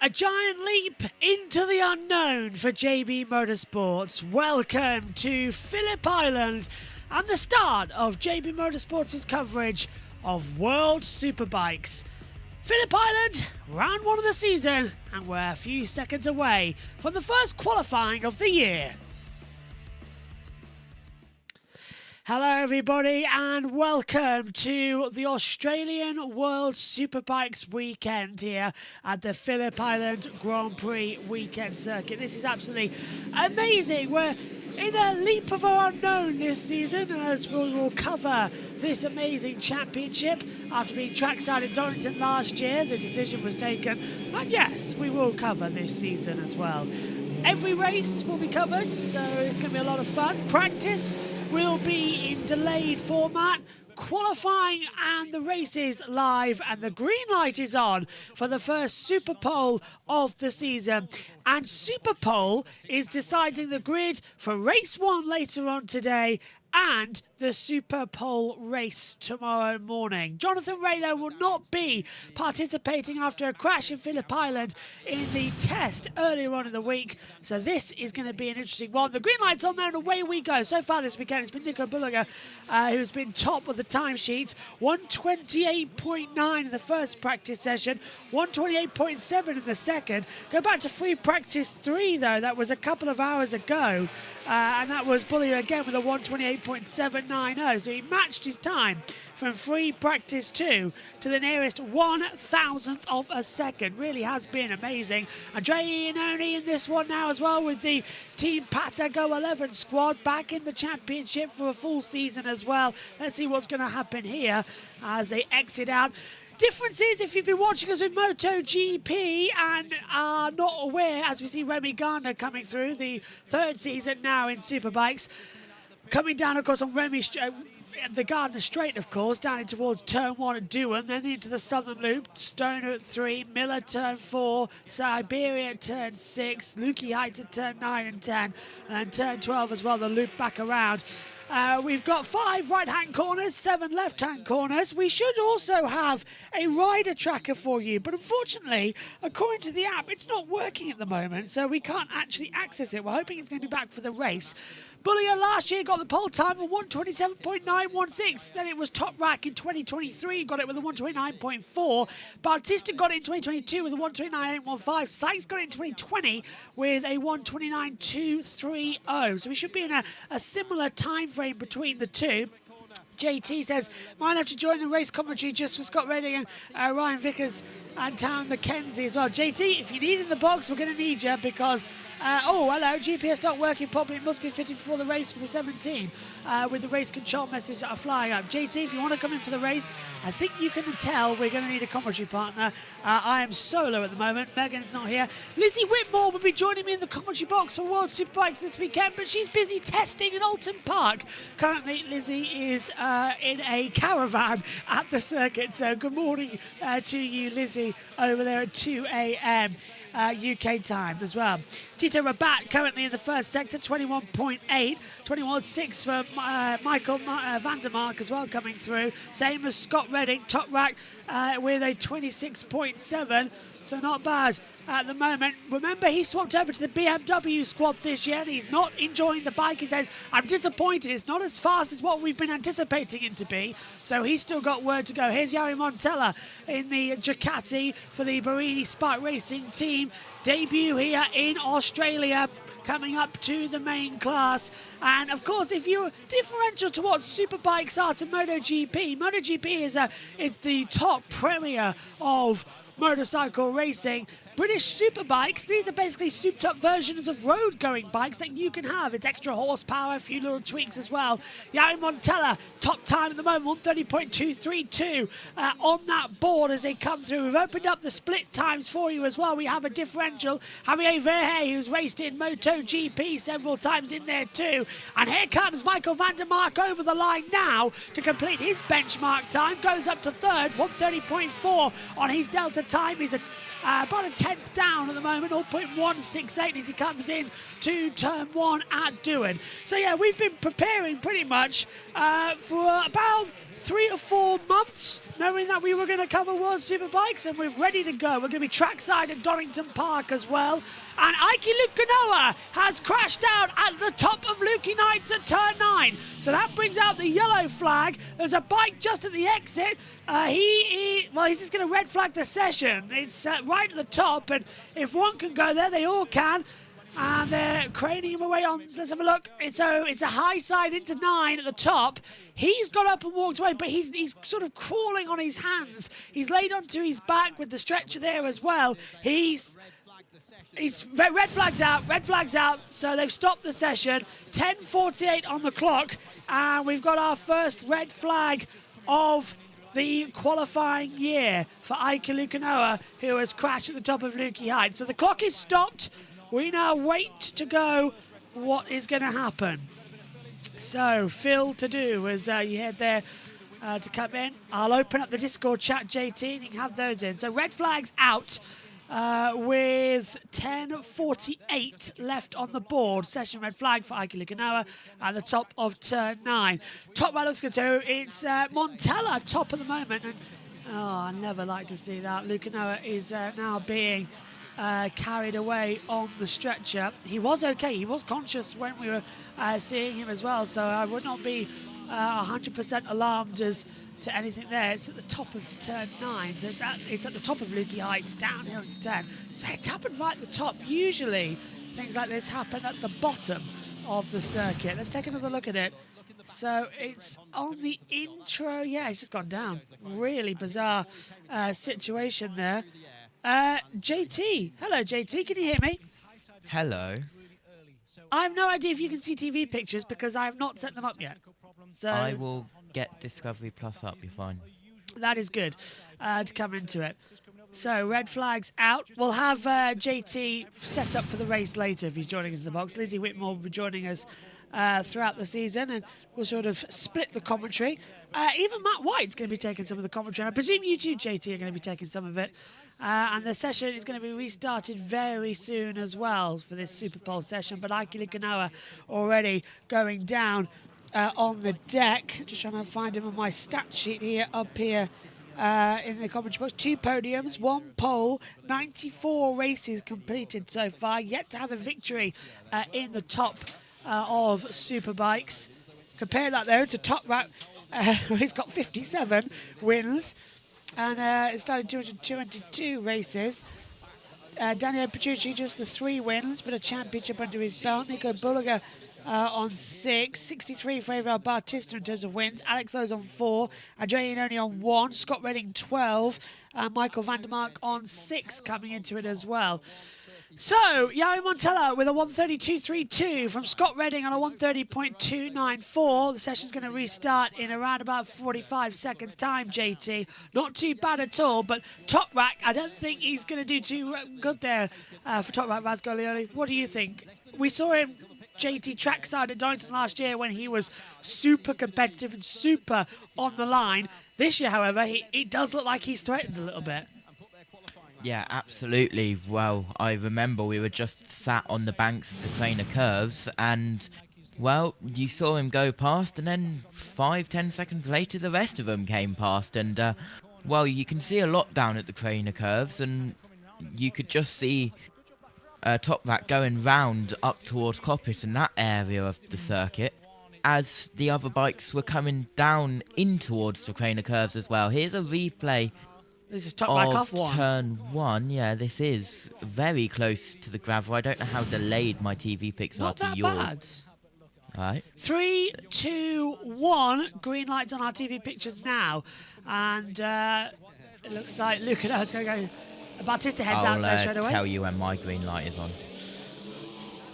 A giant leap into the unknown for JB Motorsports. Welcome to Phillip Island and the start of JB Motorsports' coverage of World Superbikes. Phillip Island, round one of the season, and we're a few seconds away from the first qualifying of the year. Hello everybody and welcome to the Australian World Superbikes weekend here at the Phillip Island Grand Prix weekend circuit. This is absolutely amazing. We're in a leap of our unknown this season as we will cover this amazing championship. After being trackside at Donington last year, the decision was taken, and yes, we will cover this season as well. Every race will be covered, so it's going to be a lot of fun. Practice will be in delayed format, qualifying and the races live, and the green light is on for the first Superpole of the season. And Superpole is deciding the grid for race one later on today and the Superpole race tomorrow morning. Jonathan Ray, though, will not be participating after a crash in Phillip Island in the test earlier on in the week. So this is going to be an interesting one. The green light's on there and away we go. So far this weekend, it's been Nico Bulliger who's been top of the timesheets. 128.9 in the first practice session, 128.7 in the second. Go back to free practice 3, though. That was a couple of hours ago. And that was Bulliger again with a 128.790. So he matched his time from free practice 2 to the nearest 1,000th of a second. Really has been amazing. Andrei Iannone in this one now as well with the Team Patago 11 squad back in the championship for a full season as well. Let's see what's going to happen here as they exit out. Difference is, if you've been watching us with MotoGP and are not aware, as we see Remy Gardner coming through the third season now in Superbikes, coming down, of course, on the Gardner Straight, of course, down in towards Turn 1 at Dewan, then into the Southern Loop, Stoner at 3, Miller Turn 4, Siberia at Turn 6, Lukey Heights at Turn 9 and 10, and Turn 12 as well, the loop back around. We've got 5 right-hand corners, 7 left-hand corners. We should also have a rider tracker for you, but unfortunately, according to the app, it's not working at the moment, so we can't actually access it. We're hoping it's going to be back for the race. Bullier last year got the pole time of 127.916. Then it was Top Rack in 2023, got it with a 129.4. Bautista got it in 2022 with a 129.815. Sykes got it in 2020 with a 129.230. So we should be in a similar time frame between the two. JT says, might have to join the race commentary just for Scott Redding and Ryan Vickers and Taryn McKenzie as well. JT, if you need in the box, we're going to need you because, oh, hello, GPS not working properly. It must be fitting before the race for the 17 with the race control message that are flying up. JT, if you want to come in for the race, I think you can tell we're going to need a commentary partner. I am solo at the moment. Megan's not here. Lizzie Whitmore will be joining me in the commentary box for World Superbikes this weekend, but she's busy testing in Alton Park. Currently, Lizzie is in a caravan at the circuit. So good morning to you, Lizzie, over there at 2 a.m. UK time as well. Tito Rabat currently in the first sector, 21.8, 21.6 for Michael Vandermark as well coming through. Same as Scott Redding, Top Rack with a 26.7. So not bad at the moment. Remember, he swapped over to the BMW squad this year and he's not enjoying the bike. He says, I'm disappointed. It's not as fast as what we've been anticipating it to be. So he's still got word to go. Here's Jari Montella in the Ducati for the Barini Spark Racing team. Debut here in Australia, coming up to the main class. And of course, if you're differential to what Superbikes are to MotoGP, MotoGP is the top premier of motorcycle racing. British Superbikes, these are basically souped up versions of road going bikes that you can have. It's extra horsepower, a few little tweaks as well. Jari Montella, top time at the moment, 130.232 on that board as they come through. We've opened up the split times for you as well. We have a differential. Javier Verhey, who's raced in MotoGP several times in there too. And here comes Michael Vandermark over the line now to complete his benchmark time. Goes up to third, 130.4 on his delta time. He's a about a tenth down at the moment, 0.168 as he comes in to turn 1 at Dewan. So yeah, we've been preparing pretty much for about 3 or 4 months, knowing that we were going to cover World Superbikes, and we're ready to go. We're going to be trackside at Donington Park as well. And Aiki Lukanoa has crashed out at the top of Lukey Knights at turn 9. So that brings out the yellow flag. There's a bike just at the exit. He's just going to red flag the session. It's right at the top, and if one can go there, they all can. And they're craning him away on. Let's have a look. It's a high side into 9 at the top. He's got up and walked away, but he's sort of crawling on his hands. He's laid onto his back with the stretcher there as well. He's red flags out. So they've stopped the session. 10:48 on the clock, and we've got our first red flag of the qualifying year for Aiki Lukanoa, who has crashed at the top of Lukey Heights. So the clock is stopped. We now wait to go what is going to happen. So, Phil to do as you head there to come in. I'll open up the Discord chat, JT, and you can have those in. So, red flags out with 10:48 left on the board. Session red flag for Aiki Lukanoa at the top of turn 9. Top right, let's go to it's Montella top at the moment. And, I never like to see that. Lukanoa is now being carried away on the stretcher. He was okay. He was conscious when we were seeing him as well, so I would not be 100% alarmed as to anything there. It's at the top of turn 9, so it's at the top of Lukey Heights, downhill into 10. So it's happened right at the top. Usually things like this happen at the bottom of the circuit. Let's take another look at it. So it's on the intro. Yeah, he's just gone down. Really bizarre situation there. JT. Hello, JT. Can you hear me? Hello. I have no idea if you can see TV pictures because I have not set them up yet. So I will get Discovery Plus up. You're fine. That is good to come into it. So red flags out. We'll have JT set up for the race later if he's joining us in the box. Lizzie Whitmore will be joining us throughout the season, and we'll sort of split the commentary. Even Matt White's going to be taking some of the commentary, and I presume you too, JT, are going to be taking some of it. And the session is going to be restarted very soon as well for this Superpole session, but Aiki Lukanoa already going down on the deck. Just trying to find him on my stat sheet here, up here in the commentary box. 2 podiums, 1 pole, 94 races completed so far, yet to have a victory in the top of Superbikes. Compare that though to Top Rat, he's got 57 wins and it started 222 races. Daniel Petrucci just the 3 wins, but a championship under his belt. Nico Bulliger on 6, 63 for Avril Bautista in terms of wins. Alex Lowe's on 4, Adrian only on 1, Scott Redding 12, Michael Vandermark on 6 coming into it as well. So, Yari Montella with a 132.32 from Scott Redding on a 130.294. The session's going to restart in around about 45 seconds time, JT. Not too bad at all, but Top Rack, I don't think he's going to do too good there for Top Rack Vasgolioli. What do you think? We saw him, JT, trackside at Donington last year when he was super competitive and super on the line. This year, however, it does look like he's threatened a little bit. Yeah, absolutely. Well, I remember we were just sat on the banks of the trainer curves and, well, you saw him go past and then 5-10 seconds later the rest of them came past and, well, you can see a lot down at the trainer curves and you could just see Top Rat going round up towards Coppet and that area of the circuit as the other bikes were coming down in towards the trainer curves as well. Here's a replay. This is Top Rack off 1. Turn 1, yeah, this is very close to the gravel. I don't know how delayed my TV pics are to yours. Not that bad. Right. 3, 2, 1. Green lights on our TV pictures now. And it looks like Lukanoa's going to go. Bautista heads out there straight away. I'll tell you when my green light is on.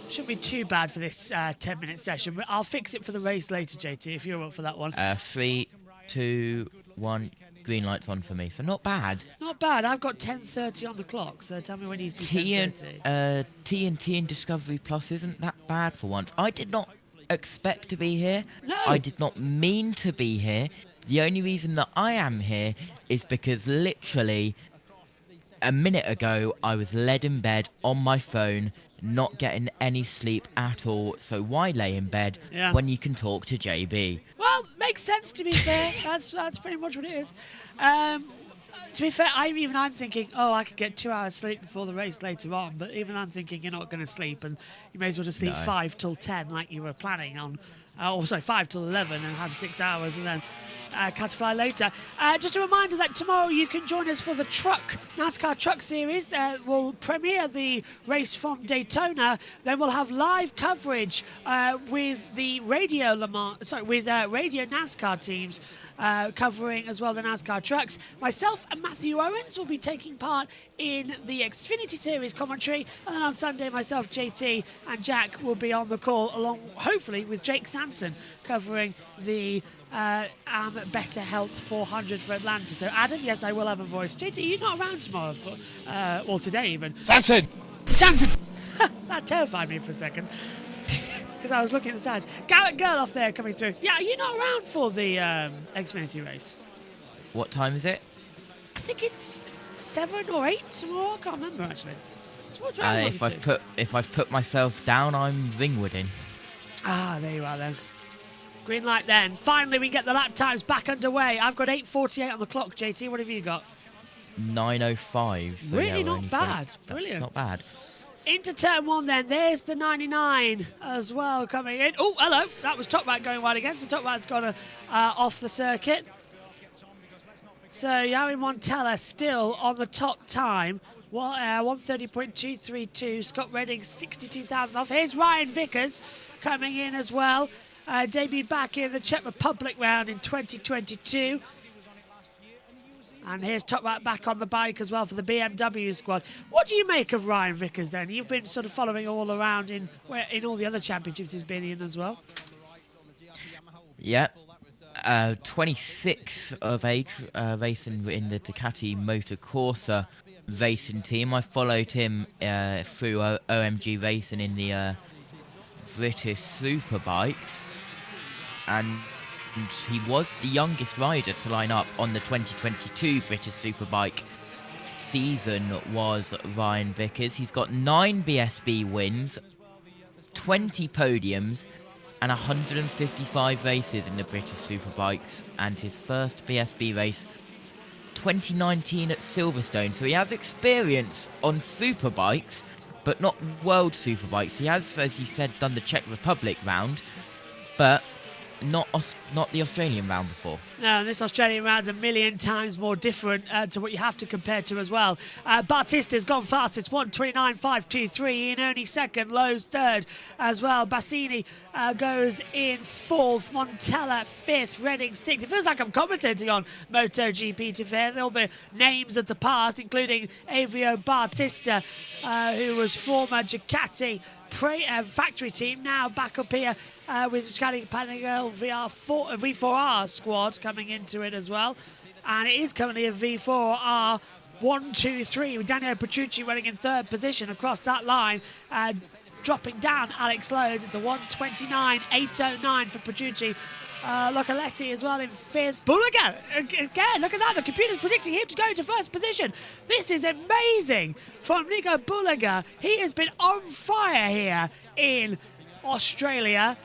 Shouldn't be too bad for this 10-minute session, but I'll fix it for the race later, JT, if you're up for that one. 3, 2, 1. Green light's on for me, so not bad. Not bad. I've got 10:30 on the clock, so tell me when you see 10:30. TNT and Discovery Plus isn't that bad for once. I did not expect to be here. No. I did not mean to be here. The only reason that I am here is because literally a minute ago, I was laid in bed on my phone, not getting any sleep at all. So why lay in bed when you can talk to JB? Well, makes sense, to be fair. That's pretty much what it is. To be fair, I'm thinking, oh, I could get 2 hours sleep before the race later on. But even I'm thinking you're not going to sleep, and you may as well just sleep 5 till 10 like you were planning on. 5 till 11 and have 6 hours and then catch fly later. Just a reminder that tomorrow you can join us for the NASCAR Truck Series. We'll premiere the race from Daytona. Then we'll have live coverage with the radio radio NASCAR teams. Covering as well the NASCAR trucks. Myself and Matthew Owens will be taking part in the Xfinity Series commentary, and then on Sunday myself, JT and Jack will be on the call along hopefully with Jake Sanson covering the Better Health 400 for Atlanta. So Adam, yes, I will have a voice. JT, you're not around tomorrow or today even. Sanson! That terrified me for a second. Because I was looking at the side. Garrett Gerloff there coming through. Yeah, you're not around for the Xfinity race. What time is it? I think it's 7 or 8 tomorrow. I can't remember actually. So if I've put myself down, I'm Ringwooding. Ah, there you are then. Green light then. Finally, we get the lap times back underway. I've got 8:48 on the clock. JT, what have you got? 9:05. So really not bad. Brilliant. Not bad. Into turn 1 then. There's the 99 as well coming in. Oh, hello. That was Top Rat going wide again. So Top Rat's gone off the circuit. So Yowie Montella still on the top time. 1:30.232. Scott Redding 62,000 off. Here's Ryan Vickers coming in as well. Debuted back in the Czech Republic round in 2022. And here's Top Rat back on the bike as well for the BMW squad. What do you make of Ryan Vickers then? You've been sort of following all around in all the other championships he's been in as well. Yeah. 26 of age, racing in the Ducati Motor Corsa racing team. I followed him through OMG Racing in the British Superbikes. And he was the youngest rider to line up on the 2022 British Superbike season was Ryan Vickers. He's got 9 BSB wins, 20 podiums, and 155 races in the British Superbikes. And his first BSB race, 2019 at Silverstone. So he has experience on Superbikes, but not World Superbikes. He has, as you said, done the Czech Republic round, but not the Australian round before. No, this Australian round's a million times more different to what you have to compare to as well. Batista's gone fast. It's 1:29.523. Ian Ernie second, Lowe's third as well. Bassini goes in fourth. Montella fifth. Redding sixth. It feels like I'm commentating on MotoGP to fair. All the names of the past, including Avio Batista, who was former Ducati factory team, now back up here with Ducati Panigale V4R squad coming into it as well. And it is currently a V4R 1-2-3 with Daniel Petrucci running in third position across that line. Dropping down Alex Lowe's. It's a 1:29.809 for Petrucci. Localetti as well in fifth. Bulliger again, look at that, the computer's predicting him to go into first position. This is amazing from Nico Bulliger. He has been on fire here in Australia.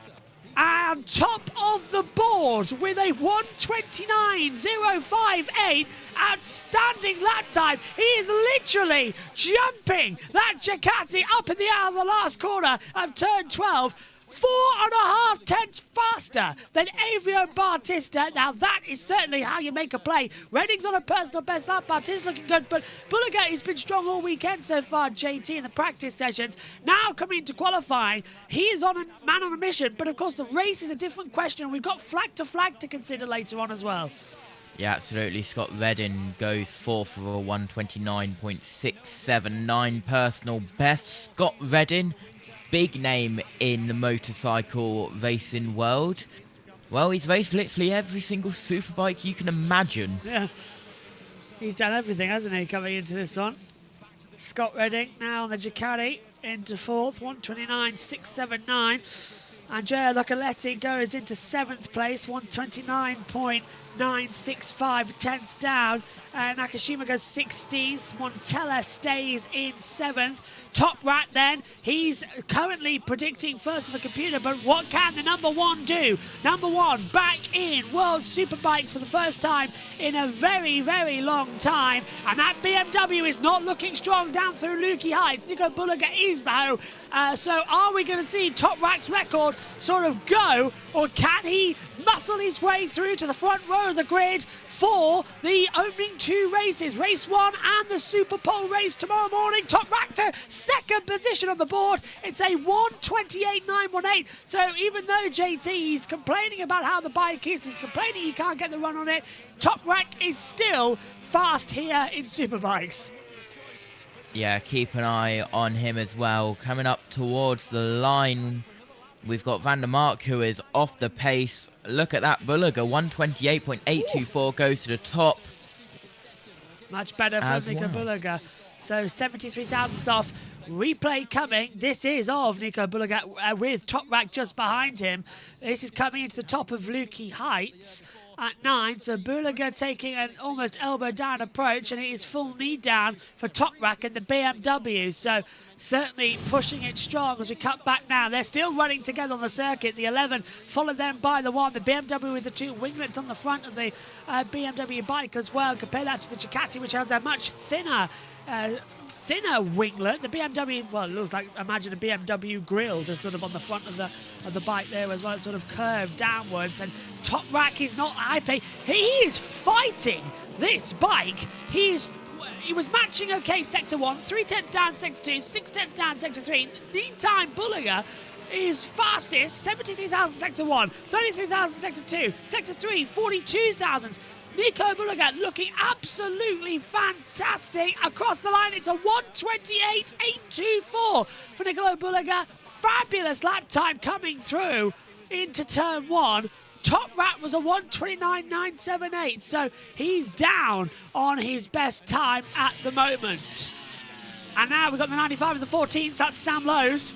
And top of the board with a 1:29.058. Outstanding lap time. He is literally jumping that Ducati up in the air on the last corner of turn 12. 4.5 tenths faster than Avio Batista. Now that is certainly how you make a play. Redding's on a personal best lap. Batista's looking good, but Bulliger has been strong all weekend so far, JT, in the practice sessions. Now coming into qualifying, he is on a man on a mission, but of course the race is a different question. We've got flag to flag to consider later on as well. Yeah, absolutely. Scott Redding goes fourth for a 1:29.679 personal best. Scott Redding, big name in the motorcycle racing world. Well, he's raced literally every single superbike you can imagine. Yeah, he's done everything, hasn't he, coming into this one. Scott Redding now on the Ducati into fourth, 1:29.679. Andrea Localetti goes into 7th place, 129.965 tenths down. Nakashima goes 16th. Montella stays in 7th. Top Rat then, he's currently predicting first on the computer, but what can the number 1 do? Number 1 back in World Superbikes for the first time in a very, very long time. And that BMW is not looking strong down through Lukey Heights. Nico Bulliger is though. So are we going to see Top Rat's record sort of go, or can he muscle his way through to the front row of the grid for the opening 2 races, race 1 and the Superpole race tomorrow morning? Top Rat to 2nd position on the board. It's a 1:28.918. So even though JT is complaining about how the bike is, he's complaining he can't get the run on it, Top Rat is still fast here in Superbikes. Yeah, keep an eye on him as well. Coming up towards the line, we've got Van der Mark, who is off the pace. Look at that Bulliger, 128.824 goes to the top. Much better for Nico Bulliger. So 73 thousandths off. Replay coming. This is of Nico Bulliger with Top Rat just behind him. This is coming into the top of Lukey Heights at 9. So Bulliger taking an almost elbow down approach, and it is full knee down for Top Rat and the BMW. So certainly pushing it strong as we cut back now. They're still running together on the circuit. The 11 followed them by the 1. The BMW with the 2 winglets on the front of the BMW bike as well. Compare that to the Ducati, which has a much thinner winglet. The BMW, well, it looks like, imagine a BMW grille just sort of on the front of the bike there as well. It's sort of curved downwards, and Top Rat is not happy. He is fighting this bike. He was matching okay sector 1, 3 tenths down sector 2, 6 tenths down sector 3. Meantime, Bulliger is fastest, 73,000 sector 1, 33,000 sector 2, sector 3, 42,000. Nico Bulliger looking absolutely fantastic across the line. It's a 128.824 for Nicola Bulliger. Fabulous lap time coming through into turn 1. Top Rat was a 129.978, so he's down on his best time at the moment. And now we've got the 95 and the 14s. That's Sam Lowe's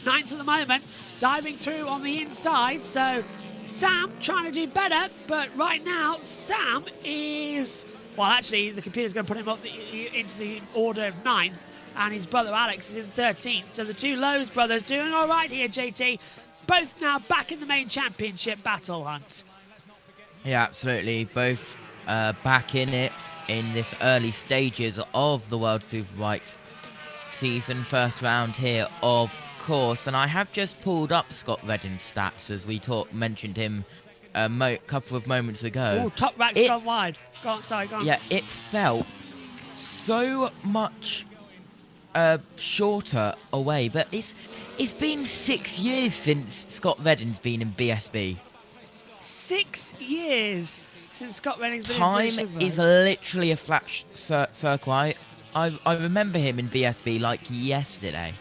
9th at the moment, diving through on the inside. So Sam trying to do better, but right now Sam is, well, actually the computer's going to put him up into the order of 9th, and his brother Alex is in 13th. So the 2 Lowe's brothers doing all right here, JT. Both now back in the main championship battle hunt. Yeah, absolutely. Both back in it in this early stages of the World Superbikes season. First round here, of course. And I have just pulled up Scott Reddin's stats as we mentioned him a couple of moments ago. Oh, Top Rat's gone wide. Go on, sorry, go on. Yeah, it felt so much shorter away, but it's been 6 years since Scott Reddin's been in BSB. 6 years since Scott Redding's been in BSB. Time is literally a flat circle. I remember him in BSB like yesterday.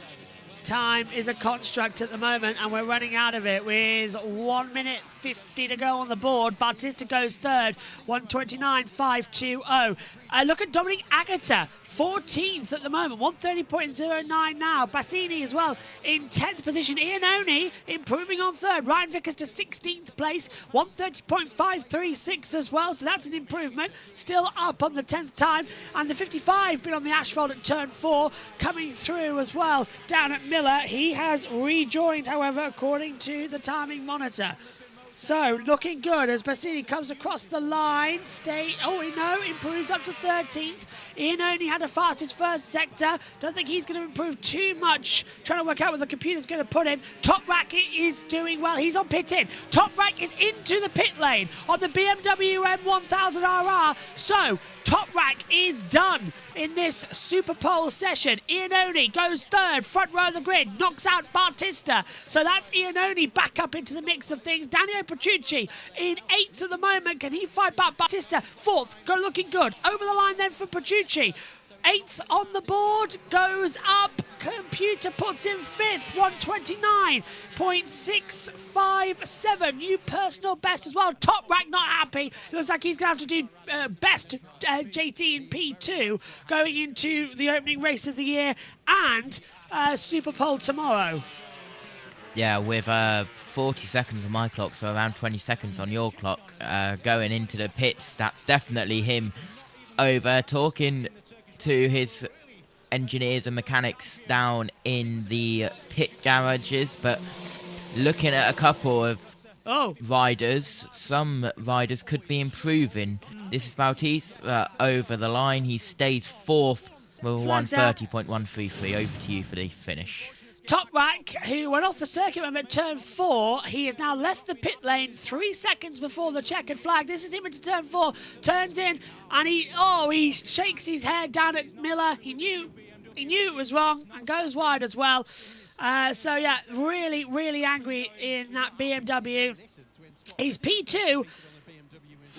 Time is a construct at the moment, and we're running out of it with 1 minute 50 to go on the board. Bautista goes 3rd, 129.520. Look at Dominic Agata, 14th at the moment, 130.09 now. Bassini as well in 10th position. Iannone improving on 3rd. Ryan Vickers to 16th place, 130.536 as well, so that's an improvement. Still up on the 10th time. And the 55 been on the asphalt at turn 4, coming through as well down at Miller. He has rejoined, however, according to the timing monitor. So, looking good as Bassini comes across the line. Improves up to 13th. Iannone had a fastest first sector. Don't think he's going to improve too much. Trying to work out where the computer's going to put him. Top Rat is doing well. He's on pit in. Top Rat is into the pit lane on the BMW M1000RR. So, Top Rat is done in this Superpole session. Iannone goes 3rd, front row of the grid, knocks out Bautista. So that's Iannone back up into the mix of things. Daniel Petrucci in 8th at the moment. Can he fight back Bautista? 4th, looking good. Over the line then for Petrucci. 8th on the board, goes up. Computer puts him 5th, 129.657. New personal best as well. Top Rat not happy. Looks like he's going to have to do best JT in P2 going into the opening race of the year and Superpole tomorrow. Yeah, with 40 seconds on my clock, so around 20 seconds on your clock, going into the pits, that's definitely him over talking to his engineers and mechanics down in the pit garages, but looking at a couple of riders, some riders could be improving. This is Bautista over the line. He stays fourth with a 1:30.133. Over to you for the finish. Toprak, who went off the circuit at turn 4, he has now left the pit lane 3 seconds before the checkered flag. This is him into turn 4, turns in, and he shakes his head down at Miller. He knew it was wrong and goes wide as well. So yeah, really, really angry in that BMW. He's P2.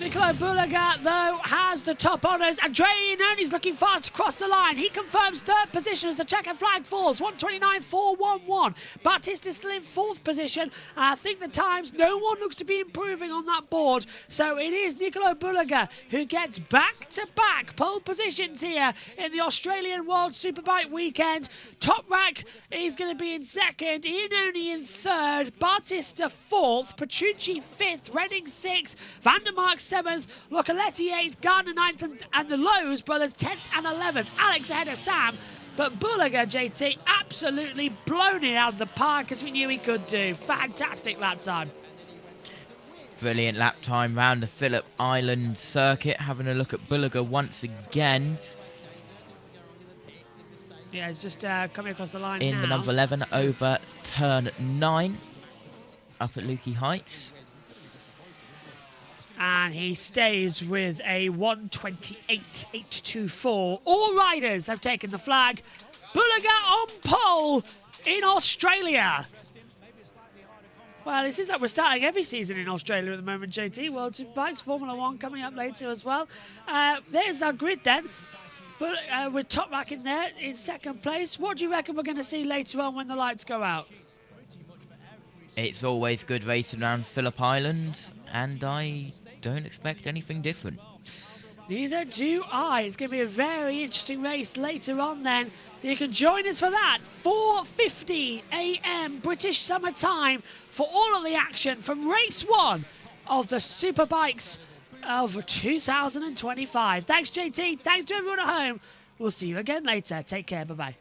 Niccolo Bulliger, though, has the top honours, and Dre Iannoni's looking fast to cross the line. He confirms third position as the checkered flag falls, 1:29.411. Batista's still in fourth position. I think the times, no one looks to be improving on that board, so it is Niccolo Bulliger who gets back-to-back pole positions here in the Australian World Superbike weekend. Toprak is going to be in second, Iannoni in third, Batista fourth, Petrucci fifth, Redding sixth, Vandermark 7th, Locoletti 8th, Gardner 9th, and the Lowe's brothers 10th and 11th. Alex ahead of Sam, but Bulliger, JT, absolutely blown it out of the park as we knew he could do. Fantastic lap time. Brilliant lap time round the Phillip Island circuit. Having a look at Bulliger once again. Yeah, it's just coming across the line in now. The number 11 over turn 9 up at Lukey Heights. And he stays with a 1:28.824. All riders have taken the flag. Bulliger on pole in Australia. Well, it seems like we're starting every season in Australia at the moment, JT. World Superbikes, Formula 1 coming up later as well. There's our grid then. But with Toprak in there in second place. What do you reckon we're going to see later on when the lights go out? It's always good racing around Phillip Island, and I don't expect anything different. Neither do I. It's going to be a very interesting race later on then. You can join us for that. 4:50 a.m. British summer time for all of the action from race 1 of the Superbikes of 2025. Thanks, JT. Thanks to everyone at home. We'll see you again later. Take care. Bye-bye.